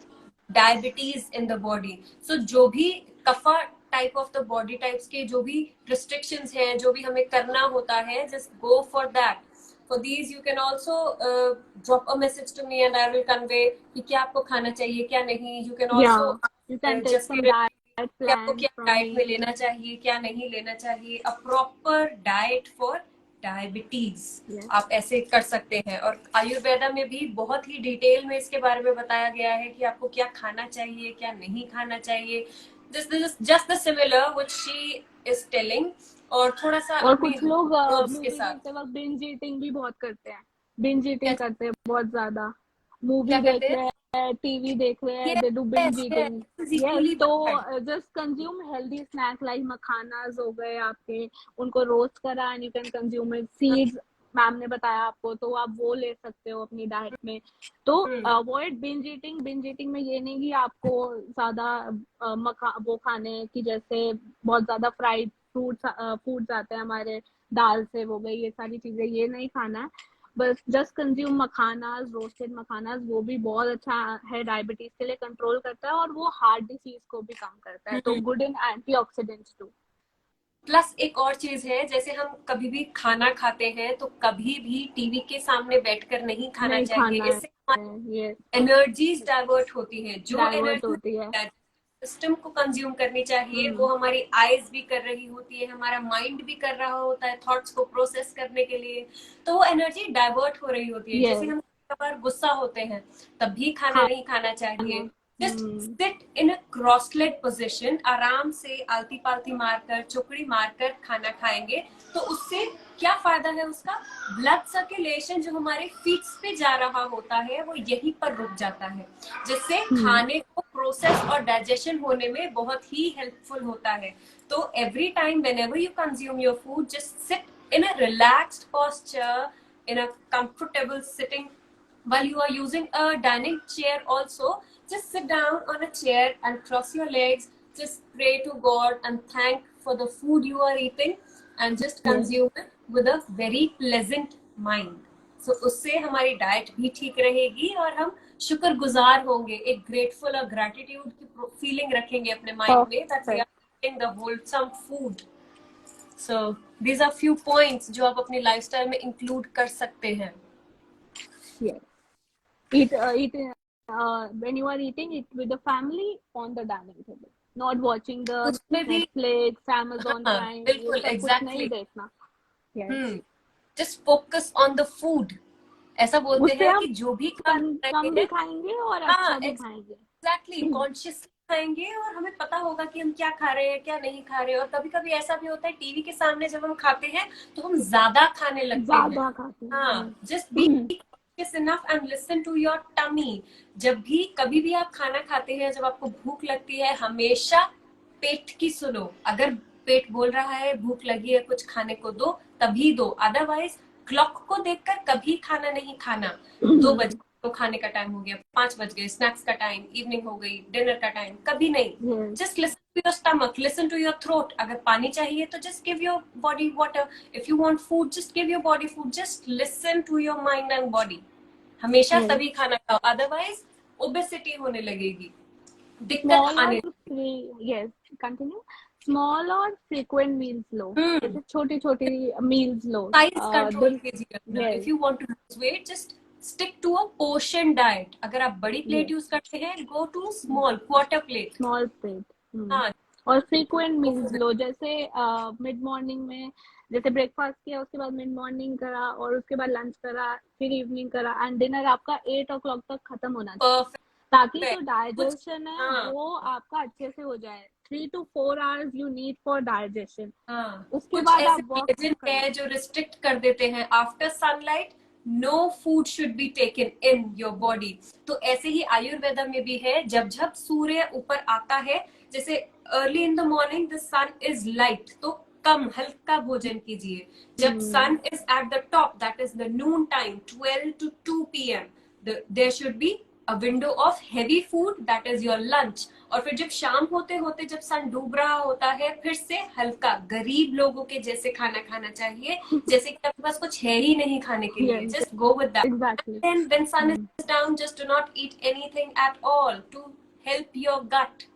diabetes in the body. So जो भी kapha type of the body types के जो भी रिस्ट्रिक्शंस हैं, जो भी हमें करना होता है, just go for that. For these, you can also drop a message to me and I will convey कि क्या आपको खाना चाहिए, क्या नहीं. You can also you can take some diet plan आपको क्या डाइट में लेना चाहिए, क्या नहीं लेना चाहिए. A proper diet for diabetes. आप ऐसे कर सकते हैं. और आयुर्वेदा में भी बहुत ही डिटेल में इसके बारे में बताया गया है कि आपको क्या खाना चाहिए, क्या नहीं खाना चाहिए. This is just the similar which she is telling. और थोड़ा सा और कुछ लोग के मूवी साथ देखते वक्त बिंज ईटिंग भी बहुत करते हैं. बिंज ईटिंग करते हैं बहुत ज्यादा. मूवी देख रहे हैं, टीवी देख रहे हैं, they do binge eating. Yes, तो just consume healthy snack like makhanas हो गए आपके, उनको रोस्ट करा and you can consume it. Seeds ma'am ने बताया आपको, तो आप वो ले सकते हो अपनी डाइट में. तो avoid binge eating. Binge eating में ये नहीं कि आपको ज्यादा वो खाने की, जैसे बहुत ज्यादा फ्राइड फूड्स आते हैं हमारे, दाल से हो गई, ये सारी चीजें, ये नहीं खाना है. बस जस्ट कंज्यूम मखानास, रोस्टेड मखानास. वो भी बहुत अच्छा है, डायबिटीज के लिए कंट्रोल करता है, और वो हार्ट डिसीज को भी कम करता है. तो good in antioxidants too. Plus एक और चीज है, जैसे हम कभी भी खाना खाते हैं तो कभी भी टीवी के सामने बैठकर नहीं खाना चाहिए. इससे एनर्जीज डाइवर्ट होती है. जो एनर्जी सिस्टम को कंज्यूम करनी चाहिए वो हमारी आईज भी कर रही होती है, हमारा माइंड भी कर रहा होता है थॉट्स को प्रोसेस करने के लिए. तो वो एनर्जी डाइवर्ट हो रही होती है. जैसे हम कई बार गुस्सा होते हैं, तब भी खाना नहीं खाना चाहिए. Just sit in a cross-leg position, आराम से आलती पालती मारकर, चुकड़ी मारकर खाना खाएंगे तो उससे क्या फायदा है उसका? ब्लड सर्कुलेशन जो हमारे फीट्स पे जा रहा होता है वो यहीं पर रुक जाता है, जिससे खाने को प्रोसेस और डाइजेशन होने में बहुत ही हेल्पफुल होता है। तो every time whenever you consume your food, just sit in a relaxed posture, in a comfortable sitting. While you are using a dining chair also, just sit down on a chair and cross your legs, just pray to God and thank for the food you are eating and just consume it with a very pleasant mind. So उससे हमारी diet भी ठीक रहेगी और हम शुक्रगुजार होंगे, एक ग्रेटफुल और ग्रैटिट्यूड की फीलिंग रखेंगे अपने माइंड में that we are eating the wholesome food. So these are few points जो आप अपनी लाइफस्टाइल में इंक्लूड कर सकते हैं. Yes. Eat when you are eating it with the family on the dining table, not watching the Netflix, Amazon Prime. बिल्कुल, exactly. नहीं देखना. Yes. Just focus on the food. ऐसा बोलते हैं कि जो भी कम भी खाएंगे और अच्छा भी खाएंगे. Exactly, consciously खाएंगे और हमें पता होगा कि हम क्या खा रहे हैं, क्या नहीं खा रहे हैं. और कभी कभी ऐसा भी होता है टीवी के सामने जब हम खाते हैं तो हम ज्यादा खाने लगते हैं. हाँ, just be conscious enough and listen to your tummy. जब भी कभी भी आप खाना खाते हैं, जब आपको भूख लगती है, हमेशा पेट की सुनो. अगर पेट बोल रहा है भूख लगी है कुछ खाने को दो, तभी दो. अदरवाइज क्लॉक को देखकर कभी खाना नहीं खाना. 2 बजे तो खाने का टाइम हो गया, 5 बज गए, स्नैक्स का टाइम, इवनिंग हो गई, डिनर का टाइम, कभी नहीं. Just listen to your stomach, listen to your throat. अगर पानी चाहिए तो just give your body water. If you want food, just give your body food. Just listen to your mind and body. हमेशा तभी खाना खाओ, अदरवाइज ओबेसिटी होने लगेगी, दिक्कत आने. Yes, continue. स्मॉल और फ्रीक्वेंट मील्स लो, जैसे छोटी छोटी मील्स लो. साइज कंट्रोल कीजिए. If you want to lose weight, just stick to a portion diet. अगर आप बड़ी प्लेट यूज करते हैं, go to small quarter plate. Small plate. हाँ. और फ्रीक्वेंट मील्स लो, जैसे मिड मॉर्निंग में, जैसे ब्रेकफास्ट किया उसके बाद मिड मॉर्निंग करा और उसके बाद लंच करा, फिर इवनिंग करा एंड डिनर आपका 8 o'clock तक खत्म होना चाहिए, ताकि जो डाइजेशन है वो आपका अच्छे से हो जाए. 3 to 4 hours you need for digestion. उसके बाद आप वॉक है जो रिस्ट्रिक्ट कर देते हैं. After sunlight no food should be taken in your body. तो ऐसे ही आयुर्वेदा में भी है, जब जब सूर्य ऊपर आता है, जैसे early in the morning the sun is light, तो कम हल्का भोजन कीजिए. जब sun is at the top, that is the noon time, 12 to 2 p.m, there should be a window of heavy food, that is your lunch. और फिर जब शाम होते होते जब सन डूब रहा होता है, फिर से हल्का गरीब लोगों के जैसे खाना खाना चाहिए, जैसे कि आपके पास कुछ है ही नहीं खाने के लिए. Just go with that. Exactly. And when sun is down, just do not eat anything at all to help your gut,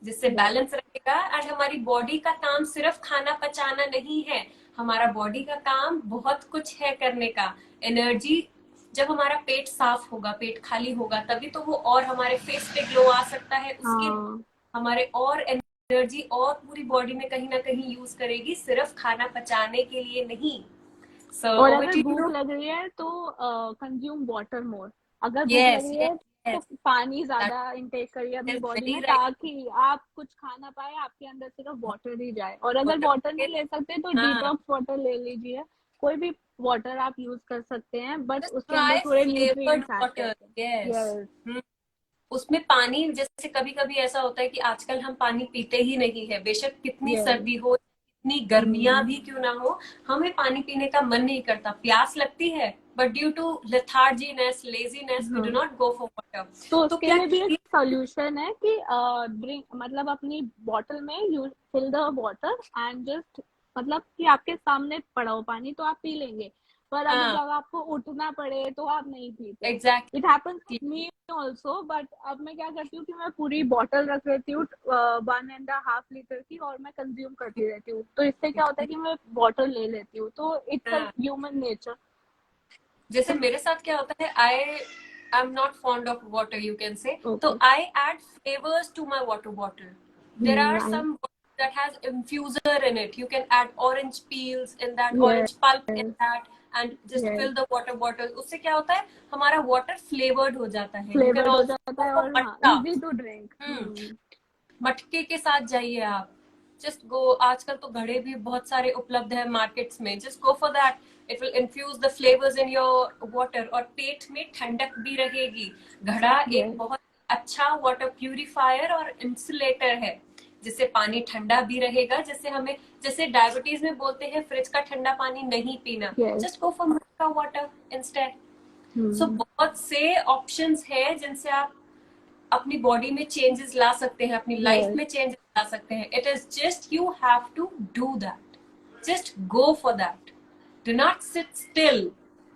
जिससे बैलेंस रहेगा. एंड हमारी बॉडी का काम सिर्फ खाना पचाना नहीं है, हमारा बॉडी का काम बहुत कुछ है करने का. एनर्जी, जब हमारा पेट साफ होगा, पेट खाली होगा, तभी तो वो और हमारे फेस पे ग्लो आ सकता है. उसके हमारे और एनर्जी और पूरी बॉडी में कहीं ना कहीं यूज करेगी, सिर्फ खाना पचाने के लिए नहीं. और अगर भूख लग रही है तो कंज्यूम वाटर मोर. अगर भूख लग रही है तो पानी ज्यादा इंटेक करिए अपनी बॉडी में, ताकि आप कुछ खा ना पाए, आपके अंदर सिर्फ वाटर ही जाए. और अगर वाटर नहीं ले सकते तो डिटॉक्स वाटर ले लीजिए. कोई भी वाटर आप यूज कर सकते हैं, बट उसके अंदर थोड़े न्यूट्रिएंट्स ऐड करके. उसमें पानी, जैसे कभी कभी ऐसा होता है कि आजकल हम पानी पीते ही नहीं है, बेशक कितनी सर्दी हो, कितनी गर्मियां भी क्यों ना हो, हमें पानी पीने का मन नहीं करता. प्यास लगती है, but due to letharginess, laziness, we do not go for water. तो उसके लिए भी एक सॉल्यूशन है कि ड्रिंक, मतलब अपनी बॉटल में you fill the water and just, मतलब कि आपके सामने पड़ा हो पानी तो आप पी लेंगे, पर अगर जब आपको उठना पड़े तो आप नहीं पीते. Exactly. It happens with me also, but अब मैं क्या करती हूँ कि मैं पूरी बॉटल रख लेती हूँ 1.5 लीटर की, और मैं कंज्यूम करती रहती हूँ. तो इससे क्या होता है कि मैं बॉटल ले लेती हूँ. तो इट्स अ ह्यूमन नेचर. जैसे मेरे साथ क्या होता है, I am not fond of water, you can say. तो I add flavours to my water bottle. There are some that has infuser in it. You can add orange peels in that, Yes. orange pulp in that, and just Yes. fill the water bottle. उससे क्या होता है, हमारा water flavored हो जाता है. Flavoured हो जाता है और मटका. Easy to drink. मटके के साथ जाइए आप. Just go. आजकल तो घड़े भी बहुत सारे उपलब्ध है मार्केट्स में. Just go for that. It will infuse the flavours in your water, और पेट में ठंडक भी रहेगी. घड़ा एक बहुत अच्छा वाटर प्यूरिफायर और इंसुलेटर है, जिससे पानी ठंडा भी रहेगा. जिससे हमें, जैसे डायबिटीज में बोलते हैं फ्रिज का ठंडा पानी नहीं पीना, जस्ट गो फॉर मटका वाटर इंस्टेड. सो बहुत से ऑप्शंस है जिनसे आप अपनी बॉडी में चेंजेस ला सकते हैं, अपनी लाइफ में चेंजेस ला सकते हैं. It is just you have to do that. Just go for that. Do not sit still.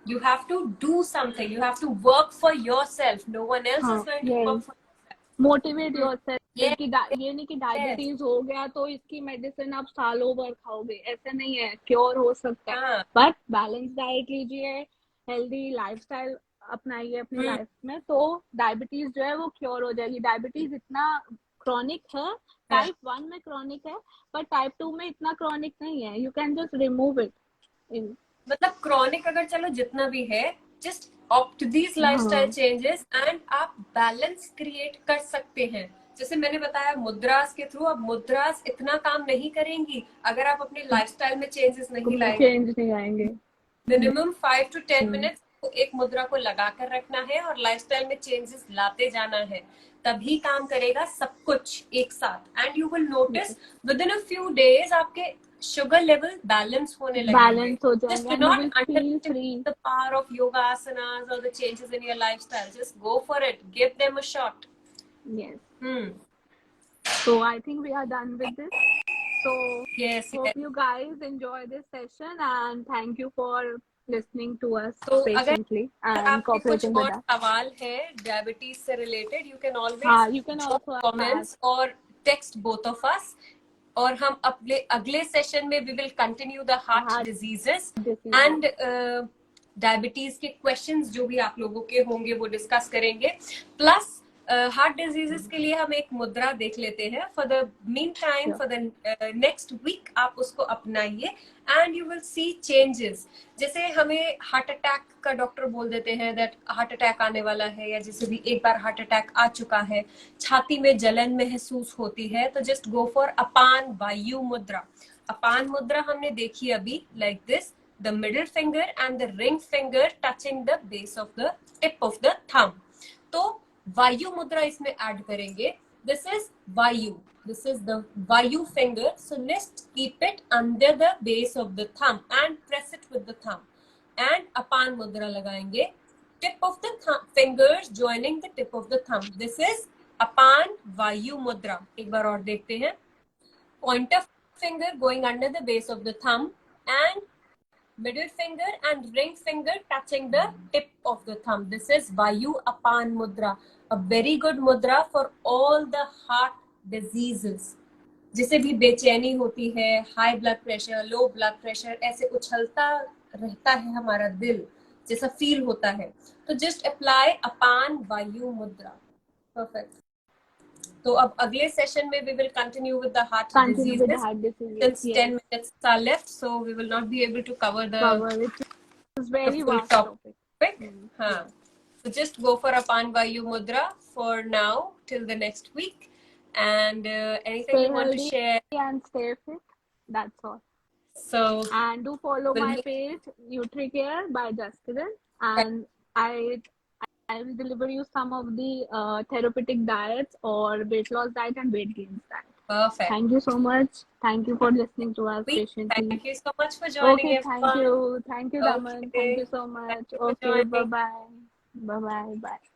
You have to do something. You have to work for yourself. No one else is going to work for yourself. Motivate yourself. कि ये नहीं कि diabetes हो गया तो इसकी medicine आप सालों भर खाओगे, ऐसा नहीं है. क्योर हो सकता है, बट बैलेंस डाइट लीजिए, हेल्दी लाइफस्टाइल अपनाइए अपनी लाइफ में, तो डायबिटीज जो है वो क्योर हो जाएगी. डायबिटीज इतना क्रॉनिक है, टाइप 1 में क्रॉनिक है, पर टाइप 2 में इतना क्रॉनिक नहीं है. You can just remove it. मतलब क्रॉनिक अगर चलो जितना भी है, just opt these lifestyle changes and आप बैलेंस क्रिएट कर सकते हैं. जैसे मैंने बताया मुद्रास के थ्रू. अब मुद्रास इतना काम नहीं करेंगी अगर आप अपने लाइफस्टाइल में चेंजेस नहीं लाएंगे. चेंज नहीं आएंगे. मिनिमम 5 to 10 मिनट्स एक मुद्रा को लगा कर रखना है और लाइफस्टाइल में चेंजेस लाते जाना है. तभी काम करेगा सब कुछ एक साथ. And you will notice with in a few days आपके sugar level balance होने लगेंगे. Just do not underestimate the power of yoga asanas or the changes in your lifestyle. Just go for it. Give them a shot. Yes. So I think we are done with this. So yes, hope you guys enjoy this session, and thank you for listening to us patiently and cooperating with us. सवाल है diabetes से related, you can always you can also comments or text both of us. और हम अपने अगले session में we will continue the heart diseases and diabetes के questions जो भी आप लोगों के होंगे वो डिस्कस करेंगे. प्लस हार्ट डिजीजेस के लिए हम एक मुद्रा देख लेते हैं. For the meantime, for the next week आप उसको अपनाइए and you will see changes. जैसे हमें हार्ट अटैक का डॉक्टर बोल देते हैं दैट हार्ट अटैक आने वाला है, या जैसे भी एक बार हार्ट अटैक आ चुका है, छाती में जलन महसूस होती है, तो जस्ट गो फॉर अपान वायु मुद्रा. अपान मुद्रा हमने देखी अभी, like this, the middle finger and the ring finger touching the base of the tip of the thumb. तो वायु मुद्रा इसमें ऐड करेंगे. This is वायु. This is the वायु finger. So let's keep it under the base of the thumb and press it with the thumb. And अपान मुद्रा लगाएंगे. Tip of the fingers joining the tip of the thumb. This is अपान वायु मुद्रा. एक बार और देखते हैं. Pointer finger going under the base of the thumb and middle finger and ring finger touching the tip of the thumb. This is Vayu Apan Mudra, a very good mudra for all the heart diseases. जिसे भी बेचैनी होती है, high blood pressure, low blood pressure, ऐसे उछलता रहता है हमारा दिल, जैसा फील होता है, तो जस्ट अप्लाई अपान वायु मुद्रा. परफेक्ट. तो अब अगले सेशन में we will continue with the heart diseases. Since 10 minutes are left, so we will not be able to cover the it's very full vast topic. So just go for Apan Vayu Mudra for now till the next week. And anything you want to share? And stay fit. That's all. So and do follow my page NutriCare by Justin, and I will deliver you some of the therapeutic diets or weight loss diet and weight gain diet. Perfect. Thank you so much. Thank you for listening to us patiently. Thank you so much for joining us. Thank you. Thank you, Daman. Thank you so much. Okay, bye-bye. Bye-bye. Bye.